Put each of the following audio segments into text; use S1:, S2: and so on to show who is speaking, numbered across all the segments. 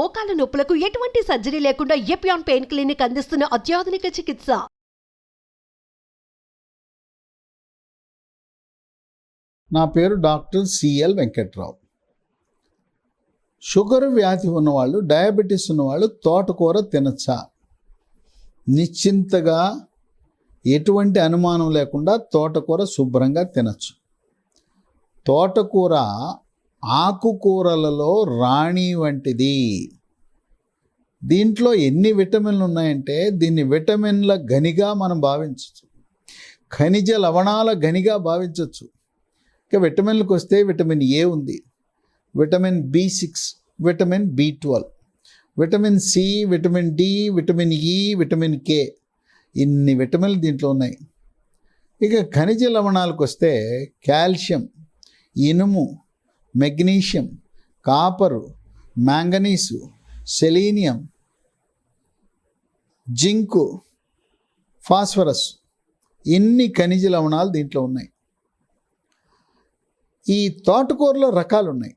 S1: మోకాల నొప్పులకు ఎటువంటి సర్జరీ లేకుండా ఎపియాన్ పెయిన్ క్లినిక్ అందిస్తున్న అత్యాధునిక చికిత్స.
S2: నా పేరు డాక్టర్ సిఎల్ వెంకట్రావు. షుగర్ వ్యాధి ఉన్నవాళ్ళు, డయాబెటీస్ ఉన్నవాళ్ళు తోటకూర తినచ్చా? నిశ్చింతగా ఎటువంటి అనుమానం లేకుండా తోటకూర శుభ్రంగా తినచ్చు. తోటకూర ఆకుకూరలలో రాణి వంటిది. దీంట్లో ఎన్ని విటమిన్లు ఉన్నాయంటే దీన్ని విటమిన్ల గనిగా మనం భావించవచ్చు, ఖనిజ లవణాల గనిగా భావించవచ్చు. ఇక విటమిన్లకు వస్తే విటమిన్ ఏ ఉంది, vitamin B6, vitamin B12, vitamin C, vitamin D, vitamin E, vitamin K, ఇన్ని విటమిన్లు దీంట్లో ఉన్నాయి. ఇక ఖనిజ లవణాలకు వస్తే కాల్షియం, ఇనుము, magnesium, copper, manganese, selenium, zinc, phosphorus, ఇన్ని ఖనిజ లవణాలు దీంట్లో ఉన్నాయి. ఈ తోటకూరలో రకాలు ఉన్నాయి.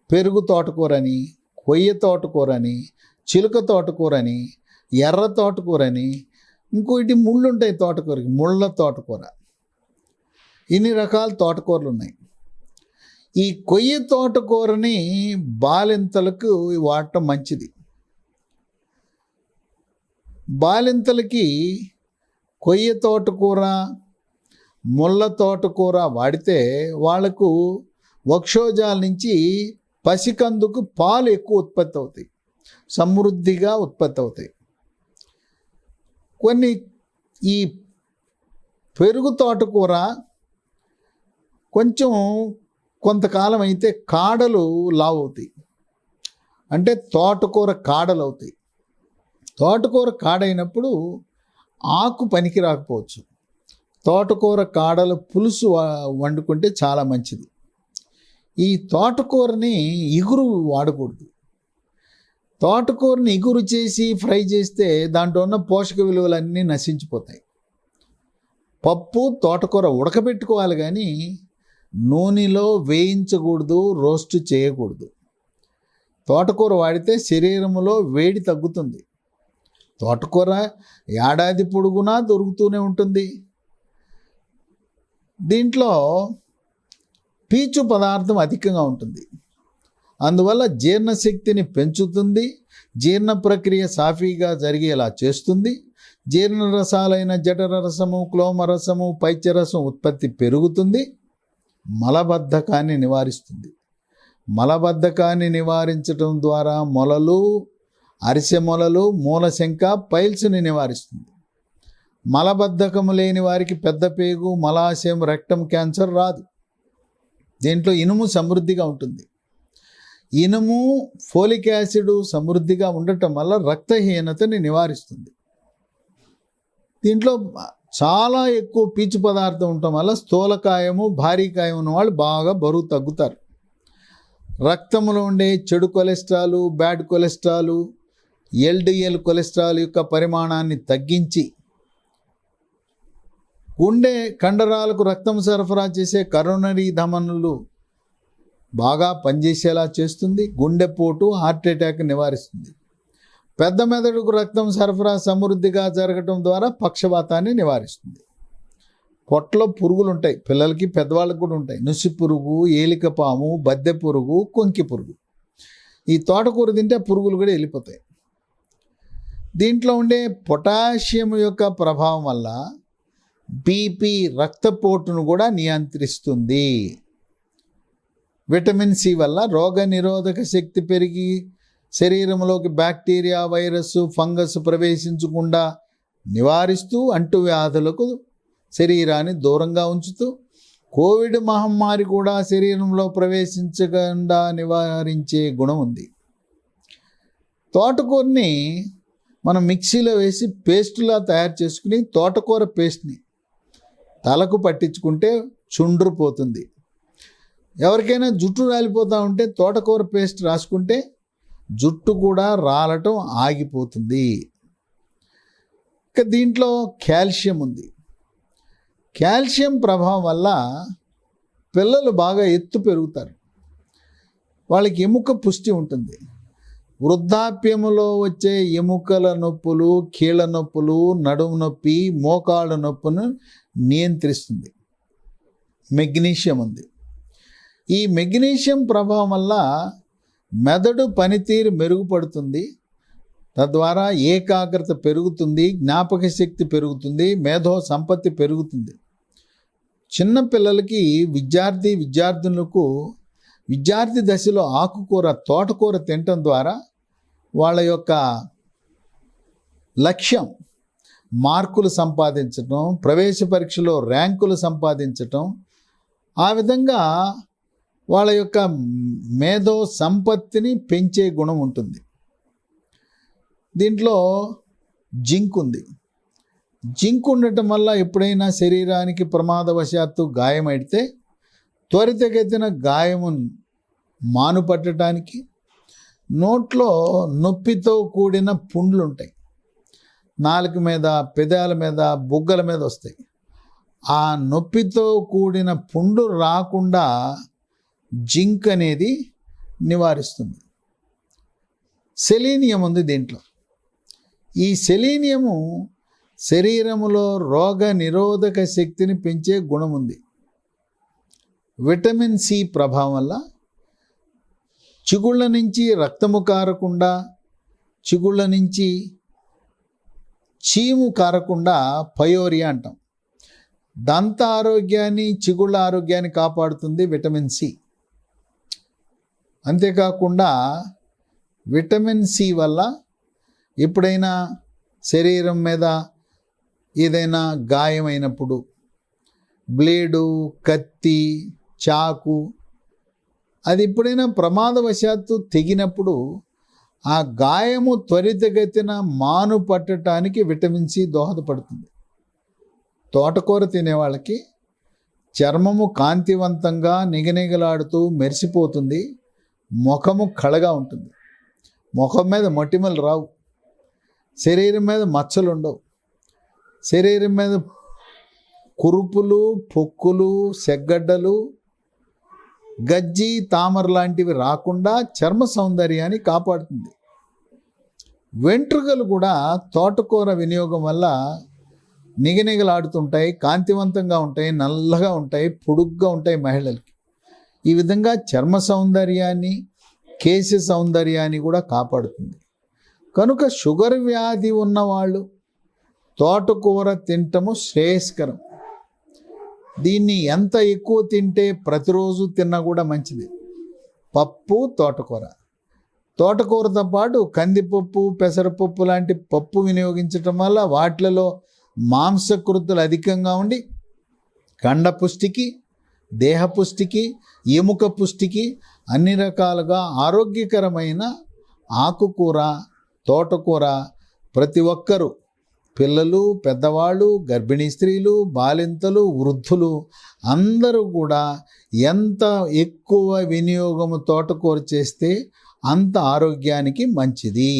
S2: పెరుగు తోటకూరని, కొయ్య తోటకూరని, చిలుక తోటకూరని, ఎర్ర తోటకూరని, ఇంకోటి ముళ్ళు ఉంటాయి తోటకూరకి, ముళ్ళ తోటకూర. ఇన్ని రకాల తోటకూరలు ఉన్నాయి. ఈ కొయ్య తోటకూరని బాలింతలకు వాడటం మంచిది. బాలింతలకి కొయ్య తోటకూర, ముళ్ళ తోటకూర వాడితే వాళ్లకు వక్షోజాల నుంచి పసికందుకు పాలు ఎక్కువ ఉత్పత్తి అవుతాయి, సమృద్ధిగా ఉత్పత్తి అవుతాయి. కొన్ని ఈ పెరుగు తోటకూర కొంతకాలం అయితే కాడలు లావు అవుతాయి, అంటే తోటకూర కాడలు అవుతాయి. తోటకూర కాడైనప్పుడు ఆకు పనికి రాకపోవచ్చు. తోటకూర కాడల పులుసు వండుకుంటే చాలా మంచిది. ఈ తోటకూరని ఇగురు వాడకూడదు. తోటకూరని ఇగురు చేసి ఫ్రై చేస్తే దాంట్లో ఉన్న పోషక విలువలన్నీ నశించిపోతాయి. పప్పు తోటకూర ఉడకబెట్టుకోవాలి కానీ నూనెలో వేయించకూడదు, రోస్ట్ చేయకూడదు. తోటకూర వాడితే శరీరంలో వేడి తగ్గుతుంది. తోటకూర ఏడాది పొడుగునా దొరుకుతూనే ఉంటుంది. దీంట్లో పీచు పదార్థం అధికంగా ఉంటుంది, అందువల్ల జీర్ణశక్తిని పెంచుతుంది, జీర్ణ ప్రక్రియ సాఫీగా జరిగేలా చేస్తుంది. జీర్ణరసాలైన జఠరరసము, క్లోమరసము, పైత్యరసం ఉత్పత్తి పెరుగుతుంది. మలబద్ధకాన్ని నివారిస్తుంది. మలబద్ధకాన్ని నివారించడం ద్వారా మొలలు, అరిసె మొలలు, మూలశంక, పైల్స్ని నివారిస్తుంది. మలబద్ధకము లేని వారికి పెద్ద పేగు, మలాశయం, రెక్టం క్యాన్సర్ రాదు. దీంట్లో ఇనుము సమృద్ధిగా ఉంటుంది. ఇనుము, ఫోలిక్ యాసిడ్ సమృద్ధిగా ఉండటం వల్ల రక్తహీనతని నివారిస్తుంది. దీంట్లో చాలా ఎక్కువ పీచు పదార్థం ఉండటం వల్ల స్థూలకాయము, భారీకాయం ఉన్న వాళ్ళు బాగా బరువు తగ్గుతారు. రక్తంలో ఉండే చెడు cholesterol, bad cholesterol, LDL cholesterol యొక్క పరిమాణాన్ని తగ్గించి గుండె కండరాలకు రక్తం సరఫరా చేసే కరోనరీ ధమనులు బాగా పనిచేసేలా చేస్తుంది. గుండెపోటు, హార్ట్ అటాక్ నివారిస్తుంది. పెద్ద మెదడుకు రక్తం సరఫరా సమృద్ధిగా జరగటం ద్వారా పక్షవాతాన్ని నివారిస్తుంది. పొట్టలో పురుగులు ఉంటాయి, పిల్లలకి పెద్దవాళ్ళకి కూడా ఉంటాయి. నుసి పురుగు, ఏలికపాము, బద్దె పురుగు, కొంకి పురుగు. ఈ తోటకూర తింటే పురుగులు కూడా వెళ్ళిపోతాయి. దీంట్లో ఉండే పొటాషియం యొక్క ప్రభావం వల్ల బీపీ, రక్తపోటును కూడా నియంత్రిస్తుంది. విటమిన్ సి వల్ల రోగ నిరోధక శక్తి పెరిగి శరీరంలోకి బ్యాక్టీరియా, వైరస్, ఫంగస్ ప్రవేశించకుండా నివారిస్తూ అంటువ్యాధులకు శరీరాన్ని దూరంగా ఉంచుతూ కోవిడ్ మహమ్మారి కూడా శరీరంలో ప్రవేశించకుండా నివారించే గుణం ఉంది. తోటకూరని మనం మిక్సీలో వేసి పేస్టులా తయారు చేసుకుని తోటకూర పేస్ట్ని తలకు పట్టించుకుంటే చుండ్రు పోతుంది. ఎవరికైనా జుట్టు రాలిపోతూ ఉంటే తోటకూర పేస్ట్ రాసుకుంటే జుట్టు కూడా రాలటం ఆగిపోతుంది. ఇక దీంట్లో కాల్షియం ఉంది. కాల్షియం ప్రభావం వల్ల పిల్లలు బాగా ఎత్తు పెరుగుతారు, వాళ్ళకి ఎముక పుష్టి ఉంటుంది. వృద్ధాప్యములో వచ్చే ఎముకల నొప్పులు, కీళ్ళ నొప్పులు, నడుము నొప్పి, మోకాళ్ళ నొప్పును నియంత్రిస్తుంది. మెగ్నీషియం ఉంది. ఈ మెగ్నీషియం ప్రభావం వల్ల మెదడు పనితీరు మెరుగుపడుతుంది. తద్వారా ఏకాగ్రత పెరుగుతుంది, జ్ఞాపక శక్తి పెరుగుతుంది, మేధో సంపత్తి పెరుగుతుంది. చిన్నపిల్లలకి విద్యార్థులకు విద్యార్థి దశలో ఆకుకూర, తోటకూర తినటం ద్వారా వాళ్ళ యొక్క లక్ష్యం మార్కులు సంపాదించటం, ప్రవేశ పరీక్షలో ర్యాంకులు సంపాదించటం, ఆ విధంగా వాళ్ళ యొక్క మేధో సంపత్తిని పెంచే గుణం ఉంటుంది. దీంట్లో జింక్ ఉంది. జింక్ ఉండటం వల్ల ఎప్పుడైనా శరీరానికి ప్రమాదవశాత్తు గాయమైతే త్వరితగతిన గాయము మానుపట్టడానికి, నోట్లో నొప్పితో కూడిన పుండ్లు ఉంటాయి, నాలుక మీద, పెదాల మీద, బుగ్గల మీద వస్తాయి. ఆ నొప్పితో కూడిన పుండు రాకుండా జింక్ అనేది నివారిస్తుంది. సెలీనియం ఉంది దీంట్లో. ఈ సెలీనియము శరీరములో రోగ నిరోధక శక్తిని పెంచే గుణం ఉంది. విటమిన్ సి ప్రభావం వల్ల చిగుళ్ళ నుంచి రక్తము కారకుండా, చిగుళ్ళ నుంచి చీము కారకుండా పయోరియా అంటాం. దంత ఆరోగ్యాన్ని, చిగుళ్ళ ఆరోగ్యాన్ని కాపాడుతుంది విటమిన్ సి. అంతేకాకుండా విటమిన్ సి వల్ల ఎప్పుడైనా శరీరం మీద ఏదైనా గాయమైనప్పుడు, బ్లేడు, కత్తి, చాకు అది ఎప్పుడైనా ప్రమాదవశాత్తు తెగినప్పుడు ఆ గాయము త్వరితగతిన మాను పట్టడానికి విటమిన్ సి దోహదపడుతుంది. తోటకూర తినే వాళ్ళకి చర్మము కాంతివంతంగా నిగనిగలాడుతూ మెరిసిపోతుంది. ముఖము కళగా ఉంటుంది. ముఖం మీద మొటిమలు రావు, శరీరం మీద మచ్చలు ఉండవు, శరీరం మీద కురుపులు, పొక్కులు, సెగ్గడ్డలు, గజ్జి, తామర లాంటివి రాకుండా చర్మ సౌందర్యాన్ని కాపాడుతుంది. వెంట్రుకలు కూడా తోటకూర వినియోగం వల్ల నిగనిగలాడుతుంటాయి, కాంతివంతంగా ఉంటాయి, నల్లగా ఉంటాయి, పొడుగ్గా ఉంటాయి మహిళలకి. ఈ విధంగా చర్మ సౌందర్యాన్ని, కేశ సౌందర్యాన్ని కూడా కాపాడుతుంది. కనుక షుగర్ వ్యాధి ఉన్నవాళ్ళు తోటకూర తినటము శ్రేయస్కరం. దీన్ని ఎంత ఎక్కువ తింటే ప్రతిరోజు తిన్నా కూడా మంచిది. పప్పు, తోటకూరతో పాటు కందిపప్పు, పెసరపప్పు లాంటి పప్పు వినియోగించటం వల్ల వాటిలలో మాంసకృతులు అధికంగా ఉండి కండ పుష్టికి, దేహ పుష్టికి, ఎముక పుష్టికి అన్ని రకాలుగా ఆరోగ్యకరమైన ఆకుకూర, తోటకూర ప్రతి ఒక్కరూ, పిల్లలు, పెద్దవాళ్ళు, గర్భిణీ స్త్రీలు, బాలింతలు, వృద్ధులు అందరూ కూడా ఎంత ఎక్కువ వినియోగము తోటకూర చేస్తే అంత ఆరోగ్యానికి మంచిది.